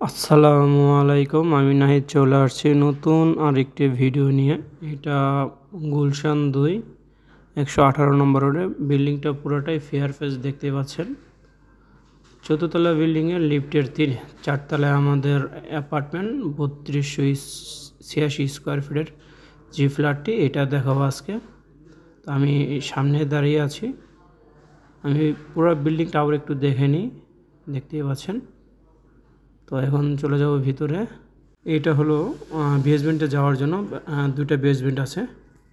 আসসালামু আলাইকুম, আমি নাহিদ চলে আসছি নতুন আরেকটি ভিডিও নিয়ে। এটা গুলশান 2 118 নম্বর রোডে। বিল্ডিংটা পুরোটাই ফেয়ার ফেস দেখতে পাচ্ছেন। চতুর্থতলা বিল্ডিংয়ে লিফটের 4তলায় আমাদের অ্যাপার্টমেন্ট 3286 স্কোয়ার ফিটের যে ফ্ল্যাটটি, এটা দেখাবো আজকে। তো আমি সামনে দাঁড়িয়ে আছি, আমি পুরো বিল্ডিংটা আবার একটু দেখে নিই। দেখতেই পাচ্ছেন। তো এখন চলে যাব ভিতরে। এইটা হলো বেসমেন্টে যাওয়ার জন্য। দুইটা বেসমেন্ট আছে,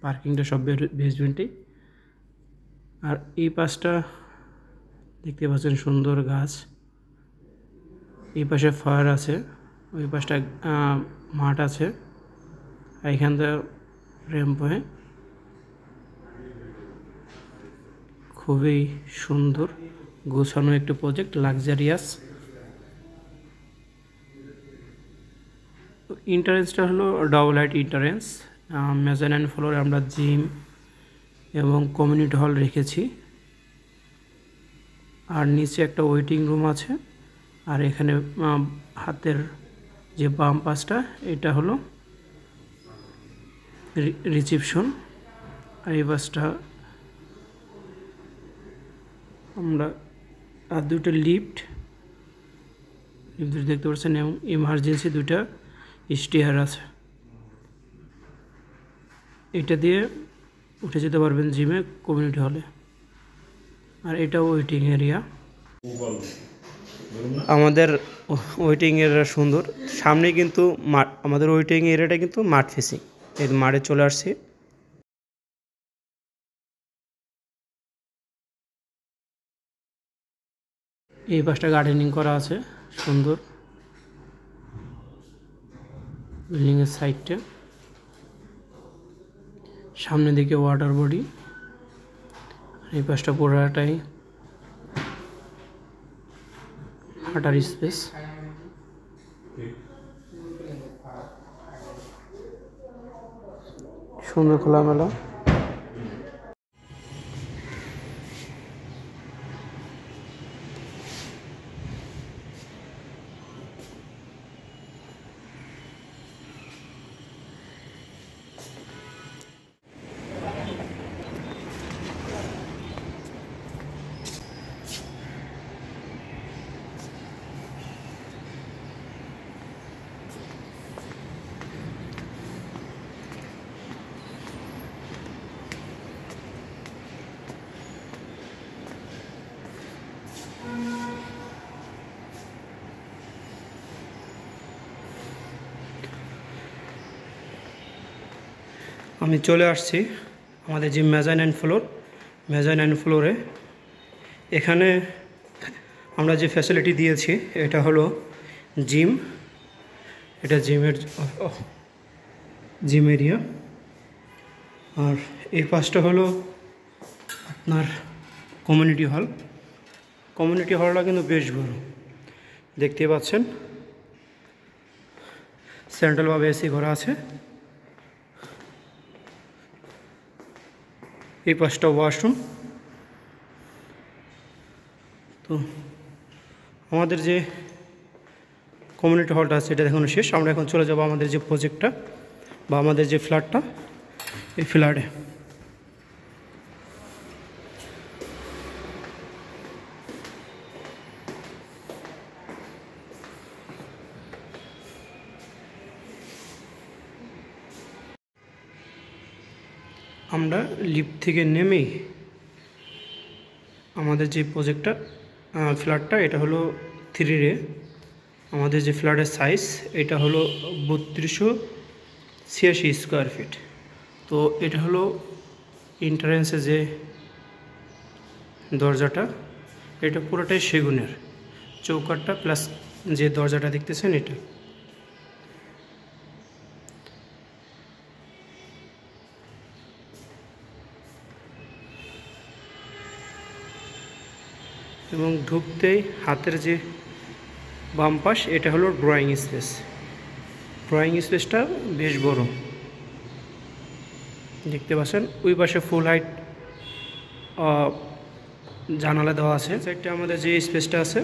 পার্কিংটা সব বেসমেন্টেই। আর এই পাশটা দেখতে পাচ্ছেন সুন্দর গাছ। এই পাশে ফায়ার আছে, ওই পাশটা মাঠ আছে। আর এখান থেকে র্যাম্প হয়ে খুবই সুন্দর গোছানো একটি প্রজেক্ট, লাক্সারিয়াস। এন্ট্রান্সটা হলো ডাবল হাইট এন্ট্রান্স। মেজানাইন ফ্লোরে আমরা জিম এবং কমিউনিটি হল রেখেছি। আর নিচে একটা ওয়েটিং রুম আছে। আর এখানে হাতের যে বাম পাশটা, এটা হলো রিসেপশন। আর এই পাশটা আমরা আর দুটো লিফট দেখতে পাচ্ছেন, এবং ইমার্জেন্সি দুটা স্টেয়ার আছে। এটা দিয়ে উঠে যেতে পারবেন জিমে, কমিউনিটি হলে। আর এটা ওয়েটিং এরিয়া। আমাদের ওয়েটিং এরিয়া সুন্দর। সামনে কিন্তু মাঠ, আমাদের ওয়েটিং এরিয়াটা কিন্তু মাঠ ফেসিং। এই মাঠে চলে আসছি। এই পাশটা গার্ডেনিং করা আছে সুন্দর, বিল্ডিংয়ের সাইডটা। সামনের দিকে ওয়াটার বডি। এই পাশটা পুরোটাই হাঁটার স্পেস। সুন্দর খোলামেলা। আমি চলে আসছি আমাদের যে মেজানাইন ফ্লোরে। এখানে আমরা যে ফ্যাসিলিটি দিয়েছি, এটা হলো জিম। এটা জিম এরিয়া। আর এই পাশটা হলো আপনার কমিউনিটি হল। কমিউনিটি হলটা কিন্তু বেশ বড়, দেখতে পাচ্ছেন। সেন্ট্রালভাবে এসি করা আছে। এই পাশটা ওয়াশরুম। তো আমাদের যে কমিউনিটি হলটা আছে, এটা দেখানো শেষ। আমরা এখন চলে যাব আমাদের যে প্রজেক্টটা বা আমাদের যে ফ্ল্যাটটা, এই ফ্ল্যাটে। আমরা লিফট থেকে নেমেই আমাদের যে প্রজেক্টটা ফ্ল্যাটটা, এটা হলো 3 আমাদের যে ফ্ল্যাটের সাইজ, এটা হলো 3286 স্কোয়ার ফিট। তো এটা হলো এন্ট্রান্সে যে দরজাটা, এটা পুরোটাই সেগুনের। চৌকাঠটা প্লাস যে দরজাটা দেখতেছেন, এটা। এবং ঢুকতেই হাতের যে বাম পাশ, এটা হলো ড্রয়িং স্পেস। ড্রয়িং স্পেসটা বেশ বড়, দেখতে পাচ্ছেন। ওই পাশে ফুল হাইট জানালা দেওয়া আছে। সাইডটা আমাদের যে স্পেসটা আছে,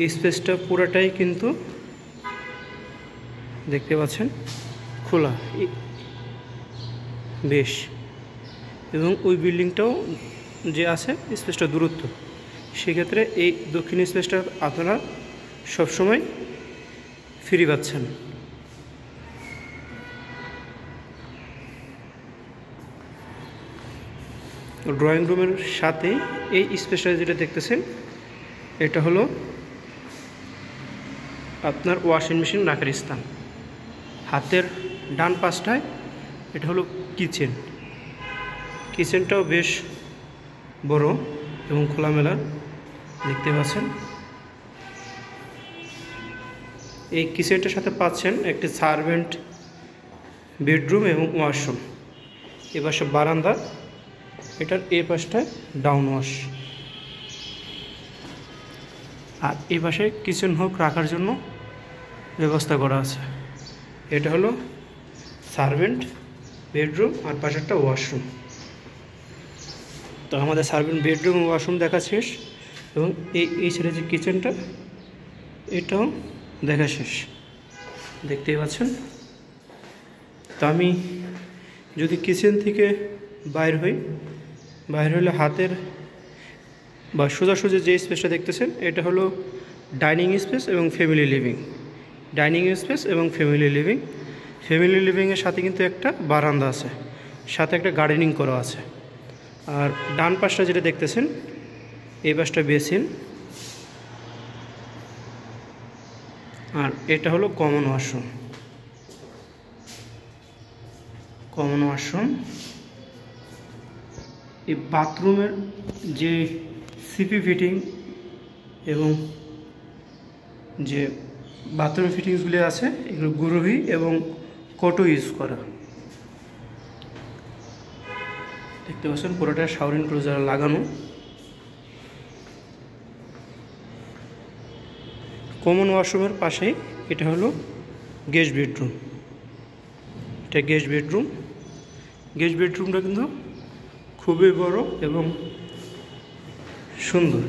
এই স্পেসটা পুরোটাই কিন্তু দেখতে পাচ্ছেন খোলা বেশ, এবং ওই বিল্ডিংটাও যে আছে স্পেসটা দূরত্ব, সেক্ষেত্রে এই দক্ষিণ স্পেসটা আপনারা সবসময় ফ্রি পাচ্ছেন। ড্রয়িং রুমের সাথে এই স্পেসটা যেটা দেখতেছেন এটা হলো আপনার ওয়াশিং মেশিন রাখার স্থান। হাতের ডান পাশটায় এটা হলো কিচেন। কিচেনটাও বেশ বড় এবং খোলামেলা দেখতে পাচ্ছেন। এই কিচেনটার সাথে পাচ্ছেন একটি সার্ভেন্ট বেডরুম এবং ওয়াশরুম। এ পাশে বারান্দা, এটার এই পাশটায় ডাউন ওয়াশ, আর এই পাশে কিচেন হুক রাখার জন্য ব্যবস্থা করা আছে। এটা হলো সার্ভেন্ট বেডরুম আর পাশে একটা ওয়াশরুম। তো আমাদের সার্ভেন্ট বেডরুম ওয়াশরুম দেখা শেষ, এবং এই ছেড়ে যে কিচেনটা এটাও দেখা শেষ, দেখতেই পাচ্ছেন। তো আমি যদি কিচেন থেকে বাইর হলে হাতের বা সোজাসুজি যে স্পেসটা দেখতেছেন এটা হলো ডাইনিং স্পেস এবং ফ্যামিলি লিভিং। ডাইনিং স্পেস এবং ফ্যামিলি লিভিং। ফ্যামিলি লিভিংয়ের সাথে কিন্তু একটা বারান্দা আছে, সাথে একটা গার্ডেনিং করা আছে। আর ডান পাশটা যেটা দেখতেছেন এই পাশটা বেসিন, আর এটা হলো কমন ওয়াশরুম। কমন ওয়াশরুম, এই বাথরুমের যে সিপি ফিটিং এবং যে বাথরুম ফিটিংসগুলি আছে এগুলো গুরুহি এবং কটো ইউজ করা। দেখতে পাচ্ছেন পুরোটা শাওয়ার এনক্লোজার লাগানো। কমন ওয়াশরুমের পাশেই এটা হলো গেস্ট বেডরুম। এটা গেস্ট বেডরুম। গেস্ট বেডরুমটা কিন্তু খুবই বড় এবং সুন্দর।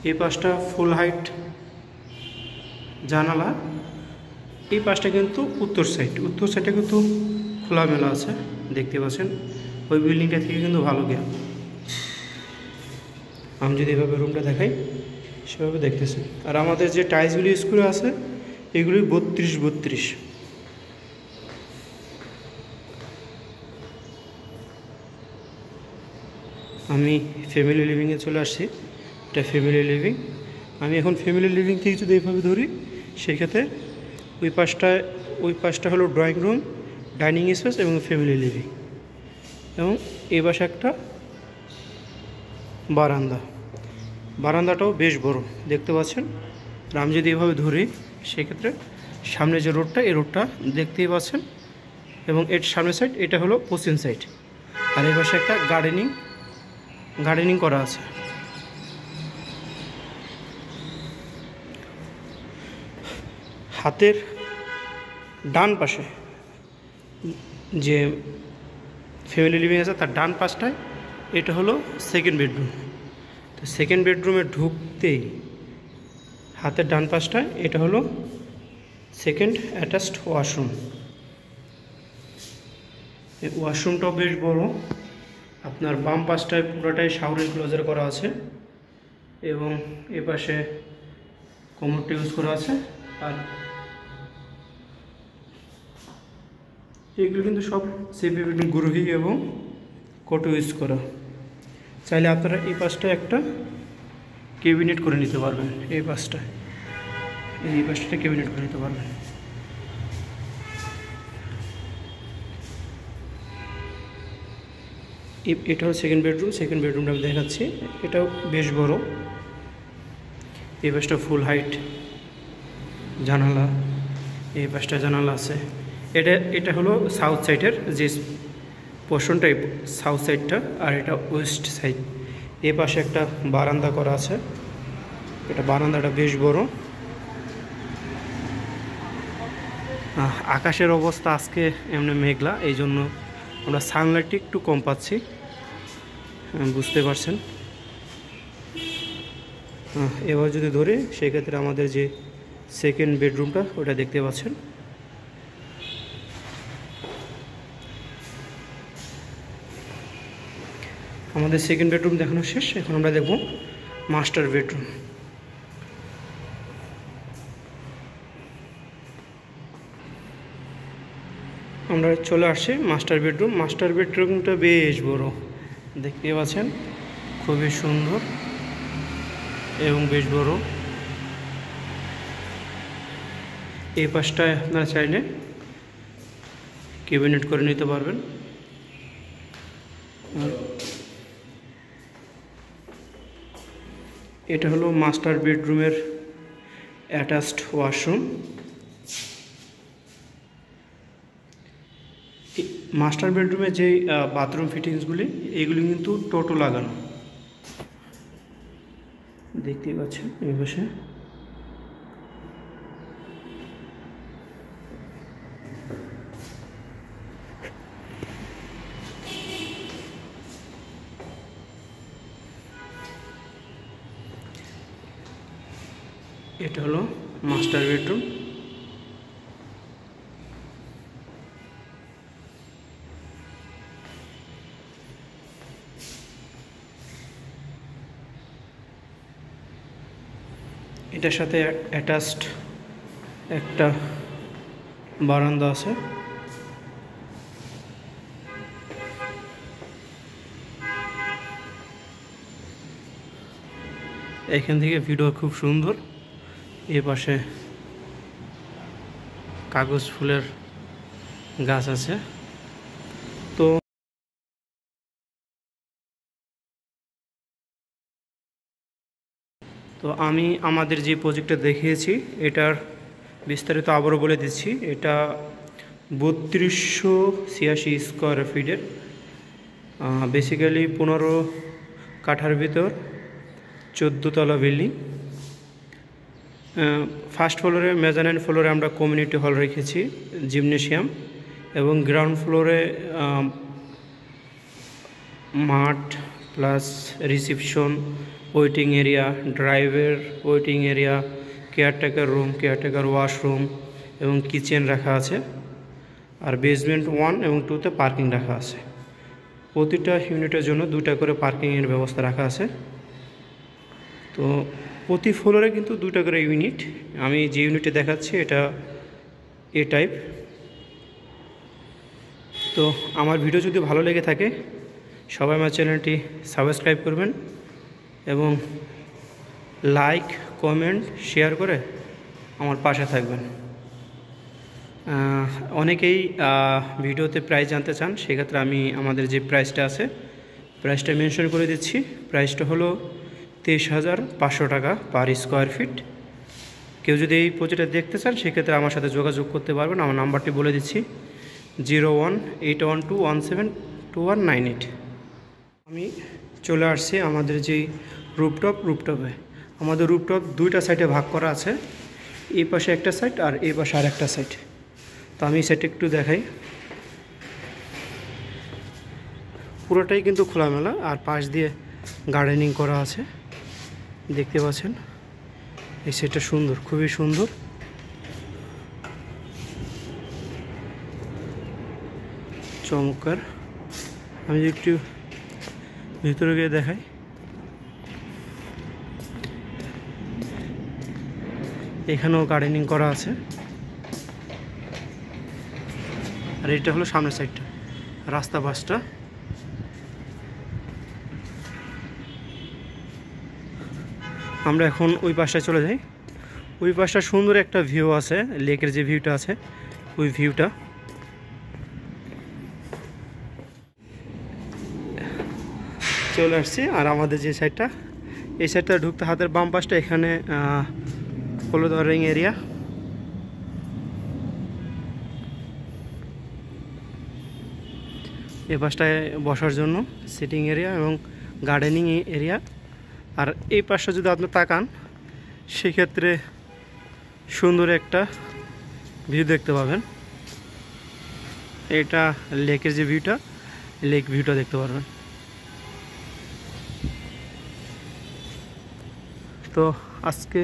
এই পাশটা ফুল হাইট জানালা, এই পাশটা কিন্তু উত্তর সাইডে কিন্তু খোলামেলা আছে, দেখতে পাচ্ছেন। ওই বিল্ডিংটা থেকে কিন্তু ভালো জ্ঞান। আমি যদি এভাবে রুমটা দেখাই সেভাবে দেখতেছি। আর আমাদের যে টাইলসগুলি ইউজ করে আছে এগুলি 32x32। আমি ফ্যামিলি লিভিংয়ে চলে আসছি। এটা ফ্যামিলি লিভিং। আমি এখন ফ্যামিলি লিভিং থেকে যদি এইভাবে ধরি সেক্ষেত্রে ওই পাশটা হলো ড্রয়িং রুম, ডাইনিং স্পেস এবং ফ্যামিলি লিভিং, এবং এই পাশে একটা বারান্দাটাও বেশ বড় দেখতে পাচ্ছেন। আর আমি যদি এভাবে ধরি সেক্ষেত্রে সামনে যে রোডটা এই রোডটা দেখতেই পাচ্ছেন, এবং এর সামনের সাইড এটা হলো পশ্চিম সাইড। আর এই পাশে একটা গার্ডেনিং করা আছে। হাতের ডান পাশে যে ফ্যামিলি লিভিং আছে তার ডান পাশটায় এটা হলো সেকেন্ড বেডরুম। তো সেকেন্ড বেডরুমে ঢুকতেই হাতের ডান পাশটায় এটা হলো সেকেন্ড অ্যাটাচড ওয়াশরুম। এই ওয়াশরুমটাও বেশ বড়। আপনার বাম পাশটায় পুরোটাই শাওয়ার এনক্লোজার করা আছে, এবং এ পাশে কমোডটা ইউজ করা আছে। আর এগুলো কিন্তু সব সিপি ফিটিং গুরুহি এবং কটো ইউজ করা। চাইলে আপনারা এই পাশটা একটা ক্যাবিনেট করে নিতে পারবেন। এই পাশটা ক্যাবিনেট করে নিতে পারবেন। এটা হলো সেকেন্ড বেডরুমটা আমি দেখাচ্ছি। এটাও বেশ বড়। এই পাশটা ফুল হাইট জানালা, এই পাশটা জানালা আছে। এটা হলো সাউথ সাইডের যে পোর্শনটা, সাউথ সাইডটা, আর এটা ওয়েস্ট সাইড। এই পাশে একটা বারান্দা করা আছে। এটা বারান্দাটা বেশ বড়। আকাশের অবস্থা আজকে এমনি মেঘলা, এই জন্য আমরা সানলাইটটি একটু কম পাচ্ছি, বুঝতে পারছেন। এবার যদি ধরে সেক্ষেত্রে আমাদের যে সেকেন্ড বেডরুমটা ওটা দেখতে পাচ্ছেন। আমাদের সেকেন্ড বেডরুম দেখানো শেষ। এখন আমরা দেখব মাস্টার বেডরুম। আমরা চলে আসছি মাস্টার বেডরুম। মাস্টার বেডরুমটা বেশ বড়, দেখতে পাচ্ছেন, খুবই সুন্দর এবং বেশ বড়। এই পাশটায় আপনারা চাইলে ক্যাবিনেট করে নিতে পারবেন। এটা হলো মাস্টার বেডরুমের অ্যাটাচড ওয়াশরুম। মাস্টার বেডরুমে যে বাথরুম ফিটিংসগুলি, এগুলি কিন্তু টোটো লাগানো, দেখতেই পাচ্ছেন এই পাশে। এটা হলো মাস্টার বেডরুম। এটার সাথে অ্যাটাচড একটা বারান্দা আছে। এখান থেকে ভিডিও খুব সুন্দর। এ পাশে কাগজ ফুলের গাছ আছে। তো আমি আমাদের যে প্রজেক্টটা দেখিয়েছি এটার বিস্তারিত আবারও বলে দিচ্ছি। এটা 3286 স্কোয়ার ফিটের, বেসিক্যালি 15 কাঠার ভিতর 14 তলা বিল্ডিং। ফার্স্ট ফ্লোরে, মেজানাইন ফ্লোরে আমরা কমিউনিটি হল রেখেছি, জিমনেশিয়াম, এবং গ্রাউন্ড ফ্লোরে মাঠ plus reception, waiting area, driver waiting area, caretaker room, caretaker washroom এবং কিচেন রাখা আছে। আর বেসমেন্ট 1 এবং 2তে পার্কিং রাখা আছে। প্রতিটা ইউনিটের জন্য 2টা করে পার্কিংয়ের ব্যবস্থা রাখা আছে। তো প্রতি ফ্লোরে কিন্তু 2টা করে ইউনিট। আমি যে ইউনিটে দেখাচ্ছি এটা এ টাইপ। তো আমার ভিডিও যদি ভালো লেগে থাকে সবাই আমার চ্যানেলটি সাবস্ক্রাইব করবেন এবং লাইক, কমেন্ট, শেয়ার করে আমার পাশে থাকবেন। অনেকেই ভিডিওতে প্রাইস জানতে চান, সেক্ষেত্রে আমি আমাদের যে প্রাইসটা আছে প্রাইসটা মেনশন করে দিচ্ছি। প্রাইসটা হলো 23,500 টাকা পার স্কোয়ার ফিট। কেউ যদি এই প্রজেক্টটা দেখতে চান সেক্ষেত্রে আমার সাথে যোগাযোগ করতে পারবেন। আমার নাম্বারটি বলে দিচ্ছি 018121721988। আমি চলে আসছি আমাদের যেই রুপটপে। আমাদের রুপটপ 2টা সাইডে ভাগ করা আছে, এই পাশে একটা সাইড আর এই পাশে আর একটা সাইড। তো আমি সেটা একটু দেখাই। পুরোটাই কিন্তু খোলামেলা, আর পাশ দিয়ে গার্ডেনিং করা আছে, দেখতে পাচ্ছেন। এই সাইডটা সুন্দর, খুবই সুন্দর। চমৎকার। আমি একটু ভিতরে গিয়ে দেখাই। এখানেও গার্ডেনিং করা আছে। আর এটা হলো সামনের সাইডটা, রাস্তা পাশটা। আমরা এখন ওই পাশটায় চলে যাই। ওই পাশটা সুন্দর একটা ভিউ আছে, লেকের যে ভিউটা আছে ওই ভিউটা। চলে আসছি। আর আমাদের যে সাইডটা, এই সাইডটা ঢুকতে হাতের বাম পাশটা, এখানে ক্লোথিং এরিয়া। এই পাশটায় বসার জন্য সিটিং এরিয়া এবং গার্ডেনিং এরিয়া। আর এই পাশটা যদি আপনি তাকান সেক্ষেত্রে সুন্দর একটা ভিউ দেখতে পাবেন। এটা লেকের যে ভিউটা, লেক ভিউটা দেখতে পারবেন। তো আজকে